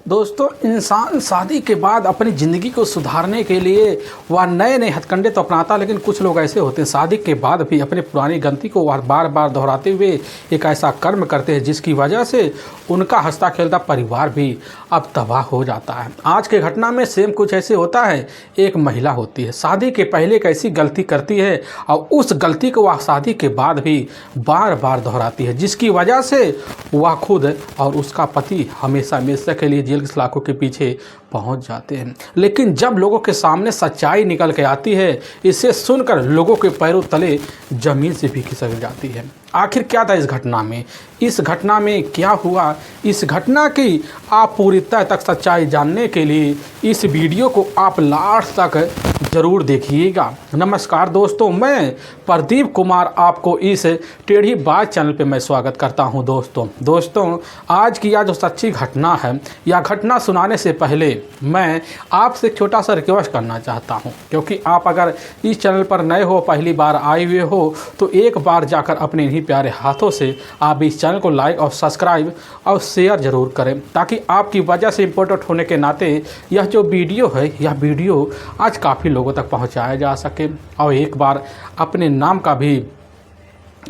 दोस्तों, इंसान शादी के बाद अपनी ज़िंदगी को सुधारने के लिए वह नए नए हथकंडे तो अपनाता, लेकिन कुछ लोग ऐसे होते हैं शादी के बाद भी अपनी पुरानी गलती को वह बार बार दोहराते हुए एक ऐसा कर्म करते हैं जिसकी वजह से उनका हंसता खेलता परिवार भी अब तबाह हो जाता है। आज के घटना में सेम कुछ ऐसे होता है। एक महिला होती है, शादी के पहले एक ऐसी गलती करती है और उस गलती को वह शादी के बाद भी बार बार दोहराती है, जिसकी वजह से वह खुद और उसका पति हमेशा हमेशा के लिए जेल की सलाखों के पीछे पहुंच जाते हैं। लेकिन जब लोगों के सामने सच्चाई निकल के आती है, इसे सुनकर लोगों के पैरों तले जमीन से भी खिसक जाती है। आखिर क्या था इस घटना में? इस घटना में क्या हुआ? इस घटना की आप पूरी तह तक सच्चाई जानने के लिए इस वीडियो को आप लास्ट तक ज़रूर देखिएगा। नमस्कार दोस्तों, मैं प्रदीप कुमार आपको इस टेढ़ी बात चैनल पे मैं स्वागत करता हूं। दोस्तों आज की यह जो सच्ची घटना है, यह घटना सुनाने से पहले मैं आपसे एक छोटा सा रिक्वेस्ट करना चाहता हूं, क्योंकि आप अगर इस चैनल पर नए हो, पहली बार आए हुए हो, तो एक बार जाकर अपने इन्हीं प्यारे हाथों से आप इस चैनल को लाइक और सब्सक्राइब और शेयर ज़रूर करें, ताकि आपकी वजह से इम्पोर्टेंट होने के नाते यह जो वीडियो है, यह वीडियो आज काफ़ी लोगों तक पहुंचाया जा सके। और एक बार अपने नाम का भी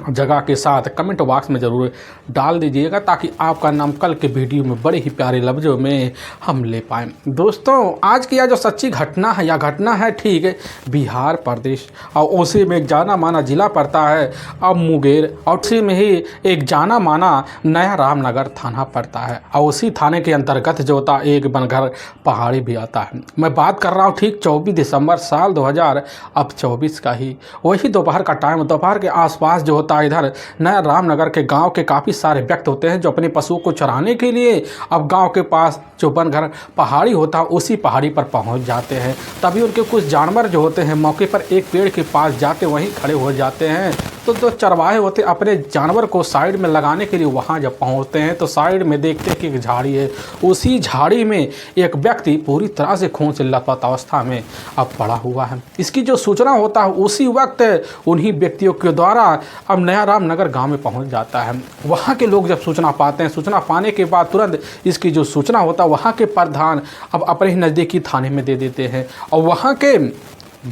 जगह के साथ कमेंट बॉक्स में ज़रूर डाल दीजिएगा, ताकि आपका नाम कल के वीडियो में बड़े ही प्यारे लफ्ज़ों में हम ले पाएँ। दोस्तों आज की यह जो सच्ची घटना है, यह घटना है ठीक बिहार प्रदेश, और उसी में एक जाना माना ज़िला पड़ता है अब मुंगेर, और उसी में ही एक जाना माना नया रामनगर थाना पड़ता है, और उसी थाने के अंतर्गत जो होता एक बनघर पहाड़ी भी आता है। मैं बात कर रहा हूँ ठीक 24 दिसंबर साल 2024 का ही, वही दोपहर का टाइम, दोपहर के आसपास जो होता है इधर नया रामनगर के गांव के काफ़ी सारे व्यक्ति होते हैं जो अपने पशुओं को चराने के लिए अब गांव के पास जो बनघर पहाड़ी होता है उसी पहाड़ी पर पहुंच जाते हैं। तभी उनके कुछ जानवर जो होते हैं मौके पर एक पेड़ के पास जाके वहीं खड़े हो जाते हैं। तो जो चरवाहे होते अपने जानवर को साइड में लगाने के लिए वहाँ जब पहुँचते हैं तो साइड में देखते हैं कि एक झाड़ी है, उसी झाड़ी में एक व्यक्ति पूरी तरह से खून से लथपथ अवस्था में अब पड़ा हुआ है। इसकी जो सूचना होता है उसी वक्त उन्हीं व्यक्तियों के द्वारा अब नया रामनगर गांव में पहुंच जाता है। वहां के लोग जब सूचना पाते हैं, सूचना पाने के बाद तुरंत इसकी जो सूचना होता है वहां के प्रधान अब अपने ही नज़दीकी थाने में दे देते हैं, और वहां के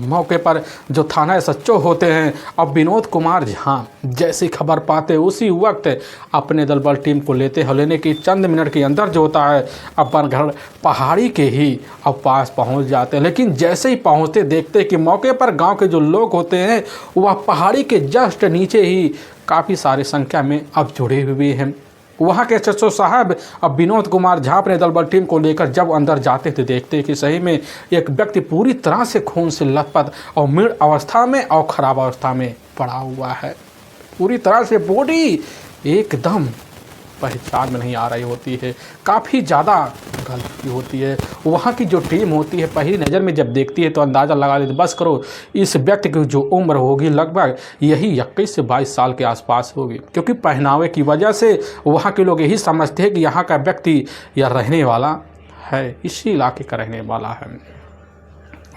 मौके पर जो थाना एसएचओ होते हैं अब विनोद कुमार झा जैसी खबर पाते उसी वक्त अपने दल बल टीम को लेने की चंद मिनट के अंदर जो होता है अपन घर पहाड़ी के ही अब पास पहुंच जाते हैं। लेकिन जैसे ही पहुंचते देखते कि मौके पर गांव के जो लोग होते हैं वह पहाड़ी के जस्ट नीचे ही काफ़ी सारी संख्या में अब जुड़े हुए हैं। वहाँ के एसएचओ साहब अब विनोद कुमार झा अपने दल बल टीम को लेकर जब अंदर जाते थे देखते कि सही में एक व्यक्ति पूरी तरह से खून से लथपथ और मृत अवस्था में और ख़राब अवस्था में पड़ा हुआ है। पूरी तरह से बॉडी एकदम पहचान में नहीं आ रही होती है, काफ़ी ज़्यादा गलती होती है। वहाँ की जो टीम होती है पहली नज़र में जब देखती है तो अंदाज़ा लगा लेते बस करो इस व्यक्ति की जो उम्र होगी लगभग यही 21 से 22 साल के आसपास होगी, क्योंकि पहनावे की वजह से वहाँ के लोग यही समझते हैं कि यहाँ का व्यक्ति या रहने वाला है, इसी इलाके का रहने वाला है।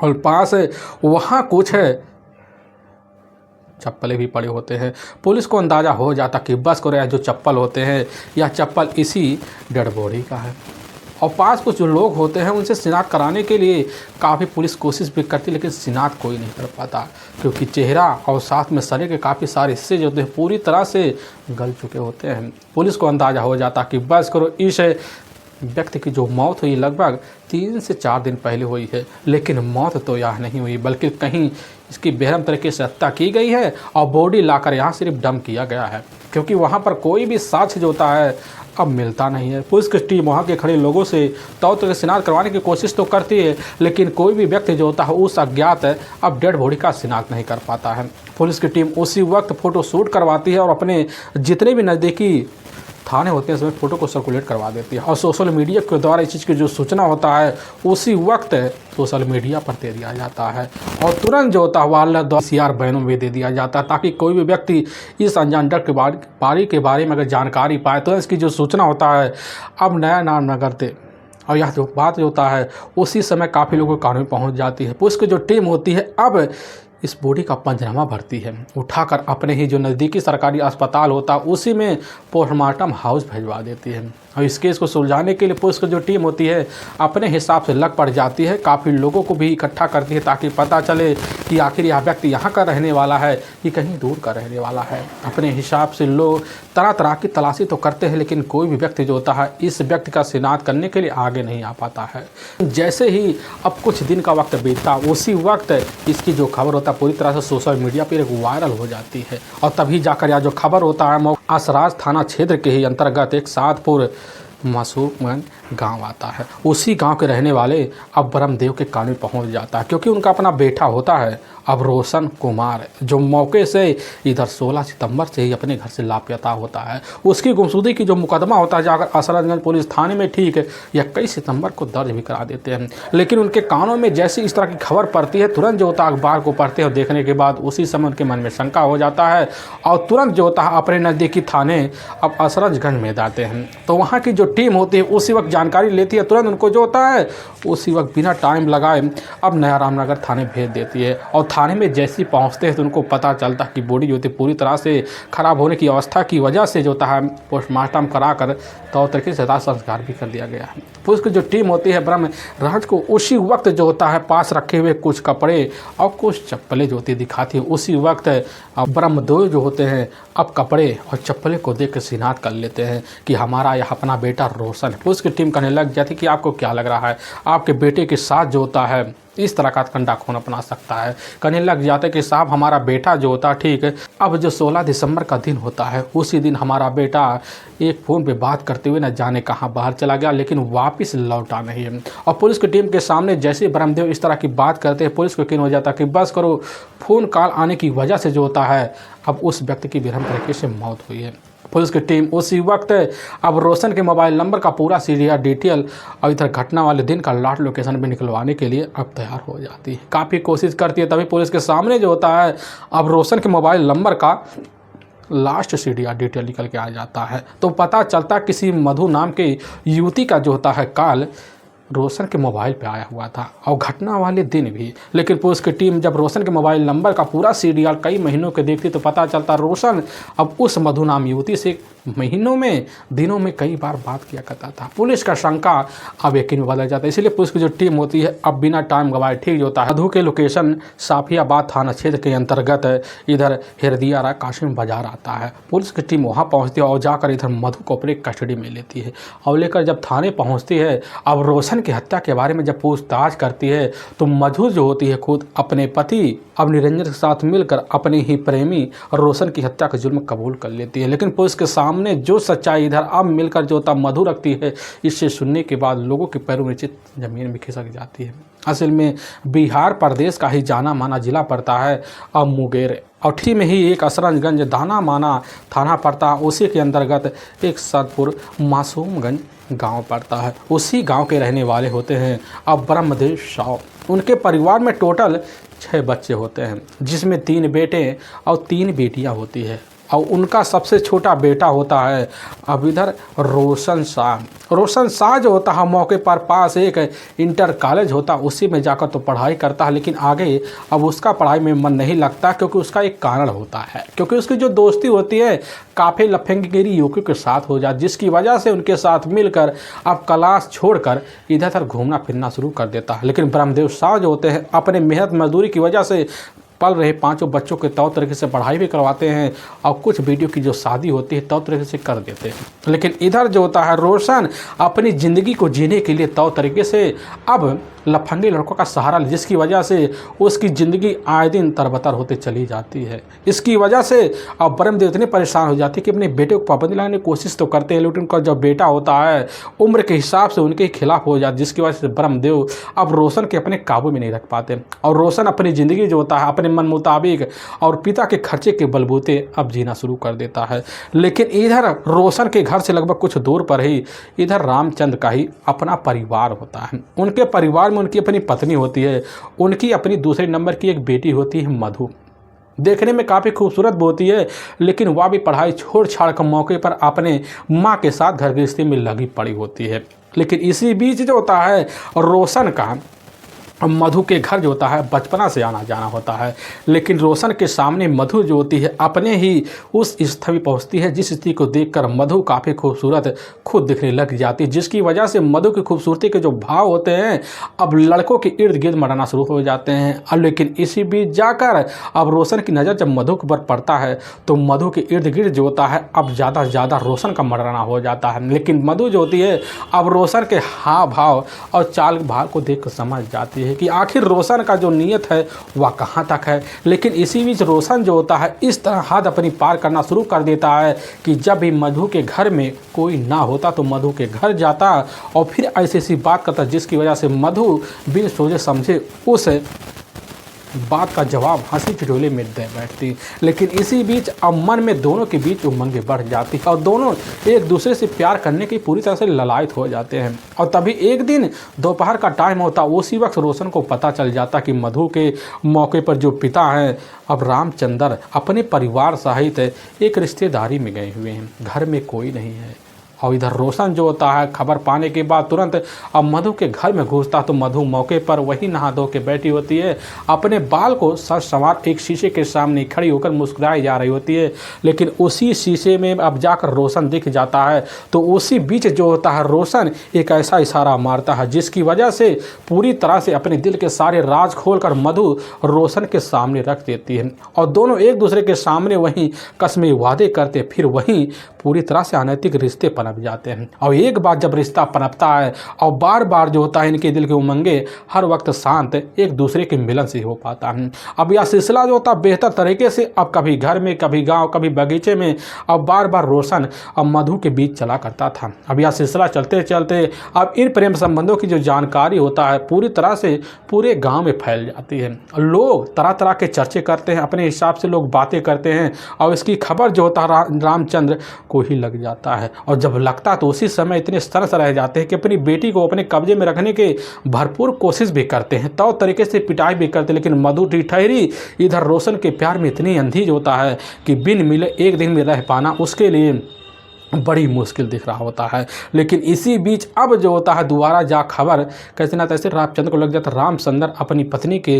और पास वहाँ कुछ है चप्पलें भी पड़े होते हैं। पुलिस को अंदाज़ा हो जाता कि बस करो जो चप्पल होते हैं यह चप्पल इसी डेड बॉडी का है। और पास कुछ जो लोग होते हैं उनसे शिनाख्त कराने के लिए काफ़ी पुलिस कोशिश भी करती, लेकिन शिनाख्त कोई नहीं कर पाता, क्योंकि चेहरा और साथ में शरीर के काफ़ी सारे हिस्से जो होते हैं पूरी तरह से गल चुके होते हैं। पुलिस को अंदाज़ा हो जाता कि बस करो इस व्यक्ति की जो मौत हुई लगभग 3 से 4 दिन पहले हुई है, लेकिन मौत तो यह नहीं हुई बल्कि कहीं इसकी बेरहम तरीके से हत्या की गई है और बॉडी लाकर यहाँ सिर्फ डंप किया गया है, क्योंकि वहाँ पर कोई भी साक्ष्य जो होता है अब मिलता नहीं है। पुलिस की टीम वहाँ के खड़े लोगों से तौर तरीके से शिनाख्त करवाने की कोशिश तो करती है, लेकिन कोई भी व्यक्ति जो होता है उस अज्ञात अब डेड बॉडी का शिनाख्त नहीं कर पाता है। पुलिस की टीम उसी वक्त फ़ोटो शूट करवाती है और अपने जितने भी नज़दीकी थाने होते हैं इसमें फ़ोटो को सर्कुलेट करवा देती है, और सोशल मीडिया के द्वारा इस चीज़ की जो सूचना होता है उसी वक्त सोशल मीडिया पर दे दिया जाता है, और तुरंत जो होता है वाला CR बैनों में दे दिया जाता है, ताकि कोई भी व्यक्ति इस अनजान डेड के बारे में अगर जानकारी पाए तो इसकी जो सूचना होता है अब नया रामनगर थे, और यह जो बात होता है उसी समय काफ़ी लोगों के कान में पहुँच जाती है। पुलिस की जो टीम होती है अब इस बॉडी का पंचनामा भरती है, उठाकर अपने ही जो नज़दीकी सरकारी अस्पताल होता है उसी में पोस्टमार्टम हाउस भिजवा देती है। और इस केस को सुलझाने के लिए पुलिस की जो टीम होती है अपने हिसाब से लग पड़ जाती है, काफ़ी लोगों को भी इकट्ठा करती है ताकि पता चले कि आखिर यह व्यक्ति यहाँ का रहने वाला है कि कहीं दूर का रहने वाला है। अपने हिसाब से लोग तरह तरह की तलाशी तो करते हैं, लेकिन कोई भी व्यक्ति जो होता है इस व्यक्ति का शिनाख्त करने के लिए आगे नहीं आ पाता है। जैसे ही अब कुछ दिन का वक्त बीतता, उसी वक्त इसकी जो खबर होता है पूरी तरह से सोशल मीडिया पर एक वायरल हो जाती है। और तभी जाकर यह जो खबर होता है आसराज थाना क्षेत्र के ही अंतर्गत एक सादपुर मासूमगंज गांव आता है। उसी गांव के रहने वाले अब ब्रह्मदेव के कान में पहुंच जाता है, क्योंकि उनका अपना बेटा होता है अब रोशन कुमार, जो मौके से इधर 16 सितंबर से ही अपने घर से लापता होता है। उसकी गुमशुदगी की जो मुकदमा होता है जाकर असराजगंज पुलिस थाने में ठीक है 21 सितंबर को दर्ज भी करा देते हैं। लेकिन उनके कानों में जैसी इस तरह की खबर पड़ती है, तुरंत जो होता है अखबार को पढ़ते हैं, देखने के बाद उसी समय उनके मन में शंका हो जाता है और तुरंत जो होता है अपने नज़दीकी थाने अब असराजगंज में जाते हैं। तो वहाँ की जो टीम होती है उसी वक्त जानकारी लेती है, तुरंत उनको जो होता है उसी वक्त बिना टाइम लगाए अब नया रामनगर थाने भेज देती है। और थाने में जैसे ही पहुंचते हैं तो उनको पता चलता है कि बॉडी जो होती है पूरी तरह से ख़राब होने की अवस्था की वजह से जो होता है पोस्टमार्टम कराकर तौर तरीके से दाह संस्कार भी कर दिया गया है। पुलिस की जो टीम होती है ब्रह्मराज को उसी वक्त जो होता है पास रखे हुए कुछ कपड़े और कुछ चप्पलें जो होती है दिखाती है। उसी वक्त ब्रह्मदेव जो होते हैं अब कपड़े और चप्पलें को देख कर शिनाख्त कर लेते हैं कि हमारा यह अपना बेटा रोशन है। पुलिस की टीम कहने लग जाती कि आपको क्या लग रहा है, आपके बेटे के साथ जो होता है इस तरह का कंडा खून अपना सकता है। कहने लग जाते कि साहब हमारा बेटा जो होता है ठीक है, अब जो 16 दिसंबर का दिन होता है उसी दिन हमारा बेटा एक फ़ोन पे बात करते हुए न जाने कहाँ बाहर चला गया, लेकिन वापस लौटा नहीं है। और पुलिस की टीम के सामने जैसे ब्रह्मदेव इस तरह की बात करते हैं, पुलिस को यकीन हो जाता कि बस करो, फ़ोन कॉल आने की वजह से जो होता है अब उस व्यक्ति की बेरहम तरीके से मौत हुई है। पुलिस की टीम उसी वक्त अब रोशन के मोबाइल नंबर का पूरा सीरियल डिटेल और इधर घटना वाले दिन का लाट लोकेशन भी निकलवाने के लिए अब तैयार हो जाती है। काफ़ी कोशिश करती है, तभी पुलिस के सामने जो होता है अब रोशन के मोबाइल नंबर का लास्ट सीरियल डिटेल निकल के आ जाता है। तो पता चलता किसी मधु नाम के युवती का जो होता है कॉल रोशन के मोबाइल पे आया हुआ था और घटना वाले दिन भी। लेकिन पुलिस की टीम जब रोशन के मोबाइल नंबर का पूरा सीरियल कई महीनों के देखती तो पता चलता रोशन अब उस मधु नाम युवती से महीनों में दिनों में कई बार बात किया करता था। पुलिस का शंका अब यकीन में बदल जाता है। इसलिए पुलिस की जो टीम होती है अब बिना टाइम गवाए ठीक होता है मधु के लोकेशन साफियाबाद थाना क्षेत्र के अंतर्गत इधर हिरदियारा काशिम बाजार आता है। पुलिस की टीम वहाँ पहुँचती है और जाकर इधर मधु को अपने कस्टडी में लेती है और लेकर जब थाने पहुँचती है अब रोशन की हत्या के बारे में जब पूछताछ करती है तो मधु जो होती है खुद अपने पति अब निरंजन के साथ मिलकर अपने ही प्रेमी रोशन की हत्या का जुर्म कबूल कर लेती है। लेकिन पुलिस के सामने जो सच्चाई इधर अब मिलकर जो होता मधु रखती है, इससे सुनने के बाद लोगों के पैरों नीचे जमीन में खिसक जाती है। असल में बिहार प्रदेश का ही जाना माना जिला पड़ता है अब मुंगेर, और ठीक में ही एक असराजगंज दाना माना थाना पड़ता है, उसी के अंतर्गत एक सादपुर मासूमगंज गांव पड़ता है। उसी गांव के रहने वाले होते हैं अब ब्रह्मदेव साव। उनके परिवार में टोटल 6 बच्चे होते हैं, जिसमें 3 बेटे और 3 बेटियां होती है और उनका सबसे छोटा बेटा होता है अब इधर रोशन शाह। रोशन शाह जो होता है मौके पर पास एक इंटर कॉलेज होता है, उसी में जाकर तो पढ़ाई करता है, लेकिन आगे अब उसका पढ़ाई में मन नहीं लगता क्योंकि उसका एक कारण होता है, क्योंकि उसकी जो दोस्ती होती है काफ़ी लफंगगिरी युवकों के साथ हो जाती, जिसकी वजह से उनके साथ मिलकर अब क्लास छोड़कर इधर उधर घूमना फिरना शुरू कर देता है। लेकिन ब्रह्मदेव शाह जो होते हैं अपने मेहनत मजदूरी की वजह से पल रहे 5 बच्चों के तौर तरीके से पढ़ाई भी करवाते हैं और कुछ वीडियो की जो शादी होती है तौर तरीके से कर देते हैं। लेकिन इधर जो होता है रोशन अपनी ज़िंदगी को जीने के लिए तौर तरीके से अब लफंगे लड़कों का सहारा ले, जिसकी वजह से उसकी ज़िंदगी आए दिन तरबतर होते चली जाती है। इसकी वजह से अब ब्रह्मदेव इतने परेशान हो जाते हैं कि अपने बेटे को पाबंदी लगाने की कोशिश तो करते हैं, लेकिन उनका जब बेटा होता है उम्र के हिसाब से उनके खिलाफ हो जाता है, जिसकी वजह से ब्रह्मदेव अब रोशन के अपने काबू में नहीं रख पाते और रोशन अपनी ज़िंदगी जो होता है अपने मन मुताबिक और पिता के खर्चे के बलबूते अब जीना शुरू कर देता है। लेकिन इधर रोशन के घर से लगभग कुछ दूर पर ही इधर रामचंद्र का ही अपना परिवार होता है। उनके परिवार में उनकी अपनी पत्नी होती है, उनकी अपनी दूसरे नंबर की एक बेटी होती है मधु, देखने में काफ़ी खूबसूरत भी होती है, लेकिन वह भी पढ़ाई छोड़ छाड़ कर मौके पर अपने माँ के साथ घर गृहस्थी में लगी पड़ी होती है। लेकिन इसी बीच जो होता है रोशन का मधु के घर जो होता है बचपना से आना जाना होता है, लेकिन रोशन के सामने मधु जो होती है अपने ही उस स्थिति पहुंचती है जिस स्थिति को देखकर मधु काफ़ी खूबसूरत खुद दिखने लग जाती है, जिसकी वजह से मधु की खूबसूरती के जो भाव होते हैं अब लड़कों के इर्द गिर्द मराना शुरू हो जाते हैं। अब लेकिन इसी बीच जाकर अब रोशन की नज़र जब मधु के ऊपर पड़ता है तो मधु के इर्द गिर्द जो होता है अब ज़्यादा से ज़्यादा रोशन का मराना हो जाता है। लेकिन मधु जो होती है अब रोशन के हाव भाव और चाल भाव को देख कर समझ जाती है कि आखिर रोशन का जो नीयत है वह कहाँ तक है। लेकिन इसी बीच रोशन जो होता है इस तरह हद अपनी पार करना शुरू कर देता है कि जब भी मधु के घर में कोई ना होता तो मधु के घर जाता और फिर ऐसी बात करता जिसकी वजह से मधु बिन सोचे समझे उस बात का जवाब हंसी ठिठोले में दे बैठती। लेकिन इसी बीच अब मन में दोनों के बीच उमंगें बढ़ जाती और दोनों एक दूसरे से प्यार करने की पूरी तरह से ललायत हो जाते हैं। और तभी एक दिन दोपहर का टाइम होता, उसी वक्त रोशन को पता चल जाता कि मधु के मौके पर जो पिता हैं अब रामचंद्र अपने परिवार सहित एक रिश्तेदारी में गए हुए हैं, घर में कोई नहीं है। और इधर रोशन जो होता है खबर पाने के बाद तुरंत अब मधु के घर में घुसता तो मधु मौके पर वही नहा धो के बैठी होती है, अपने बाल को सज संवार एक शीशे के सामने खड़ी होकर मुस्कुराई जा रही होती है। लेकिन उसी शीशे में अब जाकर रोशन दिख जाता है तो उसी बीच जो होता है रोशन एक ऐसा इशारा मारता है जिसकी वजह से पूरी तरह से अपने दिल के सारे राज खोलकर मधु रोशन के सामने रख देती है और दोनों एक दूसरे के सामने वहीं कसमें वादे करते, फिर वहीं पूरी तरह से अनैतिक रिश्ते पनप जाते हैं। और एक बार जब रिश्ता पनपता है और बार बार जो होता है इनके दिल के उमंगे हर वक्त शांत एक दूसरे के मिलन से हो पाता है। अब यह सिलसिला जो होता है बेहतर तरीके से अब कभी घर में कभी गांव कभी बगीचे में अब बार बार रोशन अब मधु के बीच चला करता था। अब यह सिलसिला चलते चलते अब इन प्रेम संबंधों की जो जानकारी होता है पूरी तरह से पूरे गाँव में फैल जाती है। लोग तरह तरह के चर्चे करते हैं, अपने हिसाब से लोग बातें करते हैं और इसकी खबर जो होता है रामचंद्र को ही लग जाता है। और जब लगता तो उसी समय इतने सरस रह जाते हैं कि अपनी बेटी को अपने कब्जे में रखने के भरपूर कोशिश भी करते हैं, तो तरीके से पिटाई भी करते, लेकिन मधु ठहरी इधर रोशन के प्यार में इतनी अंधी होता है कि बिन मिले एक दिन में रह पाना उसके लिए बड़ी मुश्किल दिख रहा होता है। लेकिन इसी बीच अब जो होता है दोबारा जा खबर कैसे ना तैसे रामचंद्र को लग जाता। रामचंद्र अपनी पत्नी के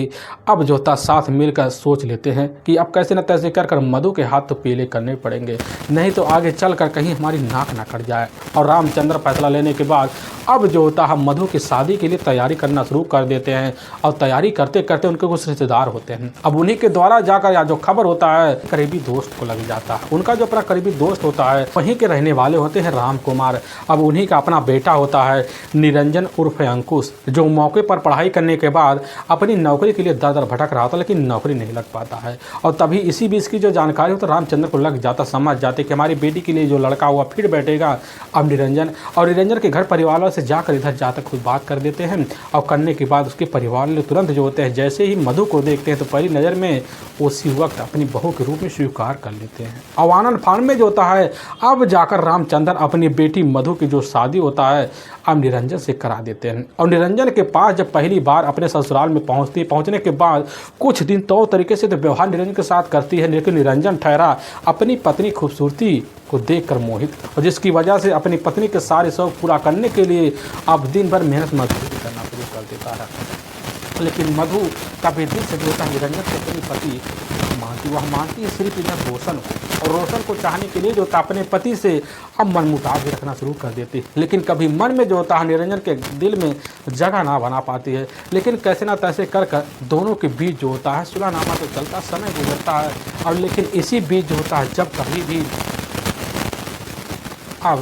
अब जो होता साथ मिलकर सोच लेते हैं कि अब कैसे ना तैसे कर मधु के हाथ तो पीले करने पड़ेंगे, नहीं तो आगे चल कर कहीं हमारी नाक ना कट जाए। और रामचंद्र फैसला लेने के बाद अब जो होता है मधु की शादी के लिए तैयारी करना शुरू कर देते हैं और तैयारी करते करते उनके कुछ रिश्तेदार होते हैं। अब उन्हीं के द्वारा जाकर या जो खबर होता है करीबी दोस्त को लग जाता है। उनका जो अपना करीबी दोस्त होता है वहीं के रहने वाले होते हैं राम कुमार। अब उन्हीं का अपना बेटा होता है निरंजन उर्फ अंकुश, जो मौके पर पढ़ाई करने के बाद अपनी नौकरी के लिए दर दर भटक रहा था लेकिन नौकरी नहीं लग पाता है। और तभी इसी बीच की जो जानकारी हो तो रामचंद्र को लग जाता, समझ जाते कि हमारी बेटी के लिए जो लड़का हुआ फिर बैठेगा अब निरंजन। और निरंजन के घर परिवार वालों से जाकर इधर जाकर खुद बात कर देते हैं और करने के बाद उसके परिवार वाले तुरंत जो होते हैं जैसे ही मधु को देखते हैं तो पहली नज़र में उसी वक्त अपनी बहू के रूप में स्वीकार कर लेते हैं। और आनंद फान में जो होता है अब जाकर रामचंद्र अपनी बेटी मधु की जो शादी होता है अब निरंजन से करा देते हैं। और निरंजन के पास जब पहली बार अपने ससुराल में पहुंचने के बाद कुछ दिन तो तरीके से तो व्यवहार निरंजन के साथ करती है, लेकिन निरंजन ठहरा अपनी पत्नी खूबसूरती को देखकर मोहित, और जिसकी वजह से अपनी पत्नी के सारे शौक पूरा करने के लिए अब दिन भर मेहनत मजदूरी करना शुरू कर देता है। लेकिन मधु का भी दिल से जो होता है निरंजन के अपनी पति मानती, वह मानती है सिर्फ इधर रोशन को, और रोशन को चाहने के लिए जो होता अपने पति से अब मनमुटाव भी रखना शुरू कर देती। लेकिन कभी मन में जो होता है निरंजन के दिल में जगह ना बना पाती है, लेकिन कैसे ना तैसे कर दोनों के बीच जो होता है सुलहनामा तो चलता, समय गुजरता है। और लेकिन इसी बीच जो होता है जब कभी भी अब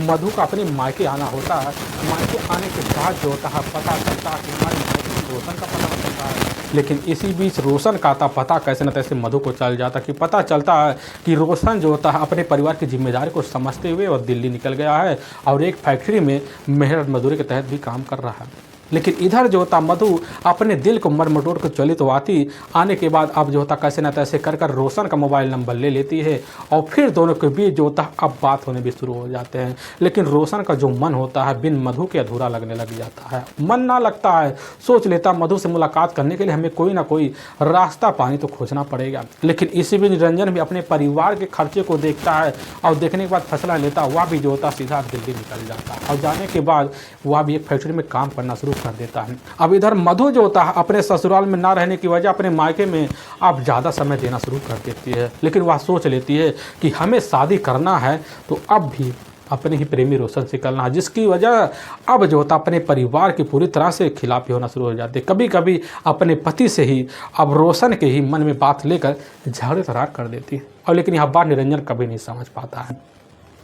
मधु का अपने मायके आना होता है, मायके आने के बाद जो होता है पता चलता है कि हमारे मायके में रोशन का पता चलता है। लेकिन इसी बीच रोशन का आता पता कैसे न तैसे मधु को चल जाता कि पता चलता है कि रोशन जो होता है अपने परिवार की जिम्मेदारी को समझते हुए वह दिल्ली निकल गया है और एक फैक्ट्री में मेहनत मजदूरी के तहत भी काम कर रहा है। लेकिन इधर जो होता मधु अपने दिल को मरमटोड़ कर चली तो आने के बाद अब जो होता कैसे न तैसे कर रोशन का मोबाइल नंबर ले लेती है और फिर दोनों के बीच जो होता अब बात होने भी शुरू हो जाते हैं। लेकिन रोशन का जो मन होता है बिन मधु के अधूरा लगने लग जाता है। मन ना लगता है, सोच लेता मधु से मुलाकात करने के लिए हमें कोई ना कोई रास्ता पानी तो खोजना पड़ेगा। लेकिन इसी बीच निरंजन भी अपने परिवार के खर्चे को देखता है और देखने के बाद फैसला लेता, वह भी जो होता सीधा दिल्ली निकल जाता और जाने के बाद वह भी एक फैक्ट्री में काम करना शुरू कर देता है। अब इधर मधु जो होता है अपने ससुराल में ना रहने की वजह अपने मायके में अब ज़्यादा समय देना शुरू कर देती है, लेकिन वह सोच लेती है कि हमें शादी करना है तो अब भी अपने ही प्रेमी रोशन से करना है, जिसकी वजह अब जो होता अपने परिवार की पूरी तरह से खिलाफी होना शुरू हो जाती है। कभी कभी अपने पति से ही अब रोशन के ही मन में बात लेकर झगड़े तरार कर देती है, और लेकिन यह बात निरंजन कभी नहीं समझ पाता है।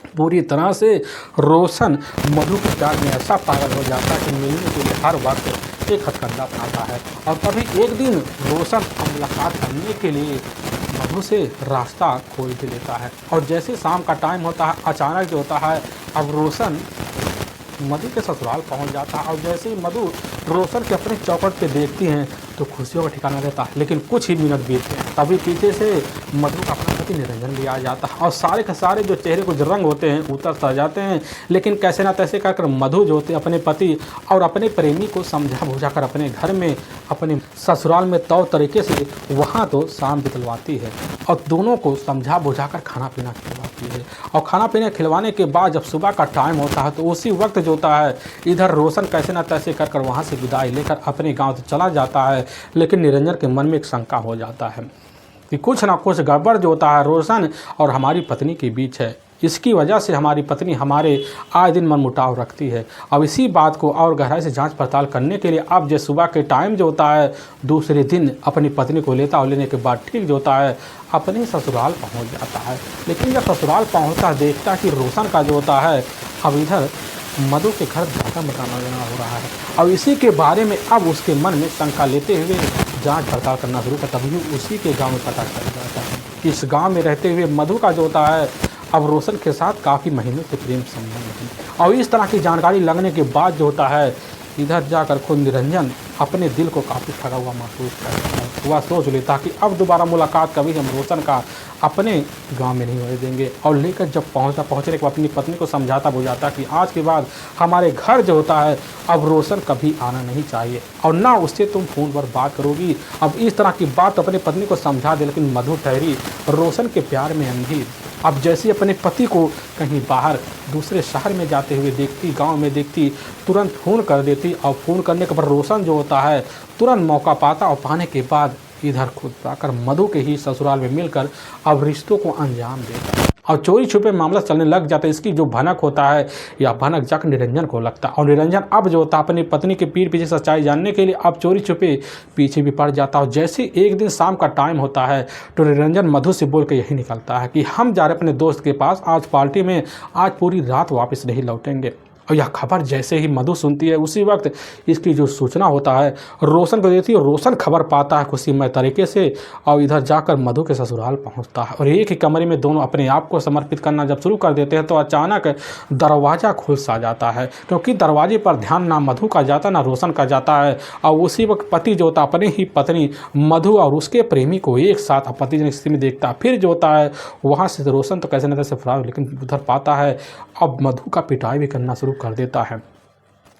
पूरी तरह से रोशन मधु के प्यार में ऐसा पागल हो जाता है कि मिलने के लिए हर वक्त एक हथकंडा अपनाता है। और तभी एक दिन रोशन मुलाकात करने के लिए मधु से रास्ता खोल भी लेता है, और जैसे शाम का टाइम होता है अचानक जो होता है अब रोशन मधु के ससुराल पहुंच जाता है। और जैसे ही मधु रोशन के अपने चौखट पे देखती हैं तो खुशियों का ठिकाना रहता है। लेकिन कुछ ही मिनट बीतते हैं तभी पीछे से मधु का अपना पति निरंजन भी आ जाता है, और सारे के सारे जो चेहरे कुछ रंग होते हैं उतर सा जाते हैं। लेकिन कैसे ना तैसे कर मधु जो होते अपने पति और अपने प्रेमी को समझा बुझा कर अपने घर में अपने ससुराल में तौर तरीके से वहाँ तो शाम बितलवाती है, और दोनों को समझा बुझा कर खाना पीना खिलवाती है। और खाना पीना खिलवाने के बाद जब सुबह का टाइम होता है तो उसी वक्त जो होता है इधर रोशन कैसे ना तैसे कर वहाँ से विदाई लेकर अपने गांव से चला जाता है। लेकिन निरंजन के मन में एक शंका हो जाता है कि कुछ ना कुछ गड़बड़ जो होता है रोशन और हमारी पत्नी के बीच है, इसकी वजह से हमारी पत्नी हमारे आए दिन मनमुटाव रखती है। अब इसी बात को और गहराई से जांच पड़ताल करने के लिए अब जो सुबह के टाइम जो होता है दूसरे दिन अपनी पत्नी को लेता और लेने के बाद ठीक जो होता है अपने ससुराल पहुंच जाता है। लेकिन जब ससुराल पहुंचता देखता कि रोशन का जो होता है अब इधर मधु के घर ज़्यादा मकाना लेना हो रहा है, और इसी के बारे में अब उसके मन में शंका लेते हुए जांच पड़ताल करना शुरू कर तभी उसी के गांव में पता चल जाता है कि इस गांव में रहते हुए मधु का जो होता है अब रोशन के साथ काफ़ी महीनों से प्रेम संबंध है। और इस तरह की जानकारी लगने के बाद जो होता है इधर जाकर खुद निरंजन अपने दिल को काफ़ी ठगा हुआ महसूस करता है। वह सोच लेता कि अब दोबारा मुलाकात कभी हम रोशन का अपने गांव में नहीं होने देंगे, और लेकर जब पहुंचने के बाद अपनी पत्नी को समझाता बुझाता कि आज के बाद हमारे घर जो होता है अब रोशन कभी आना नहीं चाहिए और ना उससे तुम फ़ोन पर बात करोगी। अब इस तरह की बात अपने पत्नी को समझा दे, लेकिन मधु ठहरी रोशन के प्यार में अंधी। अब जैसे अपने पति को कहीं बाहर दूसरे शहर में जाते हुए देखती, गांव में देखती, तुरंत फ़ोन कर देती, और फ़ोन करने के बाद रोशन जो होता है तुरंत मौका पाता, और पाने के बाद इधर खुद आकर मधु के ही ससुराल में मिलकर अब रिश्तों को अंजाम देता है, और चोरी छुपे मामला चलने लग जाता है। इसकी जो भनक होता है या भनक जाकर निरंजन को लगता है, और निरंजन अब जो होता है अपनी पत्नी के पीठ पीछे सच्चाई जानने के लिए अब चोरी छुपे पीछे भी पड़ जाता है। और जैसे एक दिन शाम का टाइम होता है तो निरंजन मधु से बोल के यही निकलता है कि हम जा रहे अपने दोस्त के पास आज पार्टी में, आज पूरी रात वापस नहीं लौटेंगे। और यह खबर जैसे ही मधु सुनती है उसी वक्त इसकी जो सूचना होता है रोशन को देती है, और रोशन खबर पाता है खुशीमय तरीके से, और इधर जाकर मधु के ससुराल पहुंचता है। और एक ही कमरे में दोनों अपने आप को समर्पित करना जब शुरू कर देते हैं तो अचानक दरवाज़ा खुल सा जाता है, क्योंकि दरवाजे पर ध्यान ना मधु का जाता ना रोशन का जाता है। और उसी वक्त पति जो होता अपने ही पत्नी मधु और उसके प्रेमी को एक साथ पति जन स्थिति में देखता। फिर जो होता है वहाँ से रोशन तो कैसे न कैसे फरार, लेकिन उधर पाता है अब मधु का पिटाई भी करना शुरू कर देता है।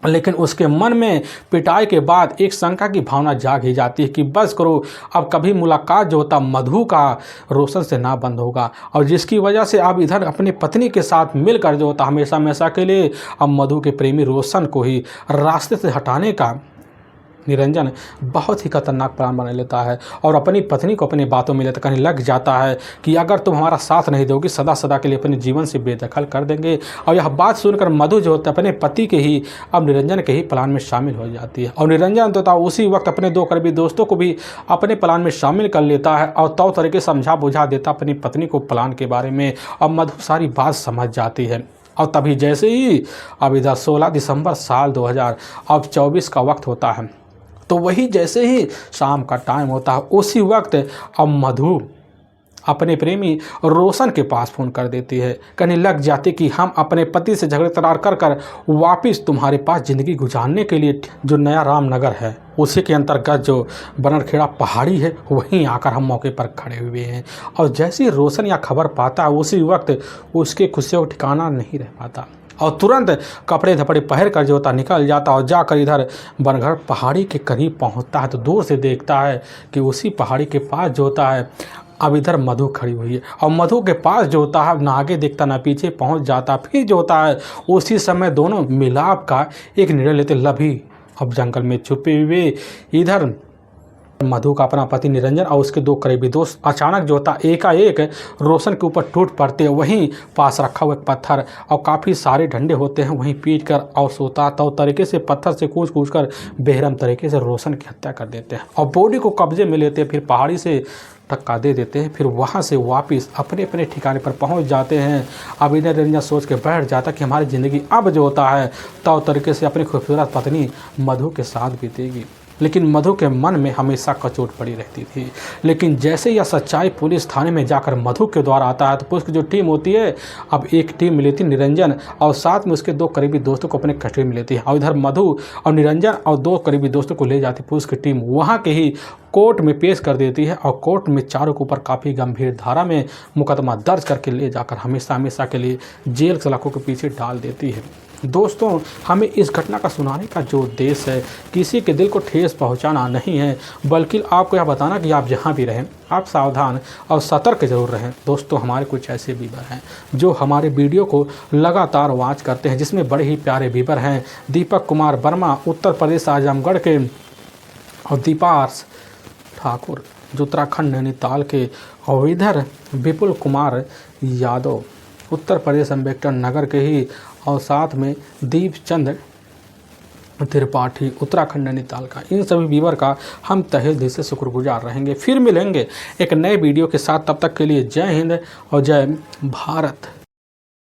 लेकिन उसके मन में पिटाई के बाद एक शंका की भावना जाग ही जाती है कि बस करो, अब कभी मुलाकात जो होता मधु का रोशन से ना बंद होगा, और जिसकी वजह से अब इधर अपनी पत्नी के साथ मिलकर जो होता हमेशा हमेशा के लिए अब मधु के प्रेमी रोशन को ही रास्ते से हटाने का निरंजन बहुत ही खतरनाक प्लान बना लेता है, और अपनी पत्नी को अपनी बातों में लेता कहने लग जाता है कि अगर तुम हमारा साथ नहीं दोगी सदा सदा के लिए अपने जीवन से बेदखल कर देंगे। और यह बात सुनकर मधु जो होता है अपने पति के ही अब निरंजन के ही प्लान में शामिल हो जाती है, और निरंजन तो उसी वक्त अपने दो करीबी दोस्तों को भी अपने प्लान में शामिल कर लेता है, और तौर तरीके समझा बुझा देता अपनी पत्नी को प्लान के बारे में। और मधु सारी बात समझ जाती है, और तभी जैसे ही अब इधर 16 दिसंबर साल 2024 का वक्त होता है, तो वही जैसे ही शाम का टाइम होता है उसी वक्त अब मधु अपने प्रेमी रोशन के पास फ़ोन कर देती है, कहने लग जाती कि हम अपने पति से झगड़े तरार कर कर वापस तुम्हारे पास ज़िंदगी गुजारने के लिए जो नया रामनगर है उसी के अंतर्गत जो बनरखेड़ा पहाड़ी है वहीं आकर हम मौके पर खड़े हुए हैं। और जैसे ही रोशन यह खबर पाता है उसी वक्त उसके खुशियों का ठिकाना नहीं रह पाता, और तुरंत कपड़े धपड़े पहन कर जो होता निकल जाता और जाकर इधर बनगढ़ पहाड़ी के करीब पहुंचता है तो दूर से देखता है कि उसी पहाड़ी के पास जो होता है अब इधर मधु खड़ी हुई है, और मधु के पास जो होता है ना आगे देखता ना पीछे पहुंच जाता। फिर जो होता है उसी समय दोनों मिलाप का एक निर्णय लेते लभी, अब जंगल में छुपे हुए इधर मधु का अपना पति निरंजन और उसके 2 करीबी दोस्त अचानक जो होता एकाएक रोशन के ऊपर टूट पड़ते हैं। वहीं पास रखा हुआ एक पत्थर और काफ़ी सारे डंडे होते हैं वहीं पीट कर और सोता तो तरीके से पत्थर से कूच कर बेरहम तरीके से रोशन की हत्या कर देते हैं और बॉडी को कब्जे में लेते हैं। फिर पहाड़ी से धक्का दे देते हैं। फिर वहाँ से वापस अपने अपने ठिकाने पर पहुँच जाते हैं। अब इधर निरंजन सोच के बैठ जाता कि हमारी ज़िंदगी अब जो होता है तो तरीके से अपनी खूबसूरत पत्नी मधु के साथ बीतेगी। लेकिन मधु के मन में हमेशा कचोट पड़ी रहती थी। लेकिन जैसे यह सच्चाई पुलिस थाने में जाकर मधु के द्वारा आता है तो पुलिस की जो टीम होती है अब एक टीम मिली थी निरंजन और साथ में उसके 2 करीबी दोस्तों को अपने कस्टडी में लेती है और इधर मधु और निरंजन और 2 करीबी दोस्तों को ले जाती पुलिस की टीम वहाँ के ही कोर्ट में पेश कर देती है और कोर्ट में चारों के ऊपर काफ़ी गंभीर धारा में मुकदमा दर्ज करके ले जाकर हमेशा के लिए जेल सलाखों के पीछे डाल देती है। दोस्तों, हमें इस घटना का सुनाने का जो उद्देश्य है किसी के दिल को ठेस पहुंचाना नहीं है, बल्कि आपको यह बताना कि आप जहां भी रहें आप सावधान और सतर्क जरूर रहें। दोस्तों, हमारे कुछ ऐसे व्यूअर हैं जो हमारे वीडियो को लगातार वॉच करते हैं, जिसमें बड़े ही प्यारे व्यूअर हैं दीपक कुमार वर्मा उत्तर प्रदेश आजमगढ़ के और दीपार्स ठाकुर जो उत्तराखंड नैनीताल के और इधर विपुल कुमार यादव उत्तर प्रदेश अम्बेडकर नगर के ही और साथ में दीप चंद त्रिपाठी उत्तराखंड नैनीताल का। इन सभी व्यूअर का हम तहे दिल से शुक्रगुजार रहेंगे। फिर मिलेंगे एक नए वीडियो के साथ, तब तक के लिए जय हिंद और जय भारत।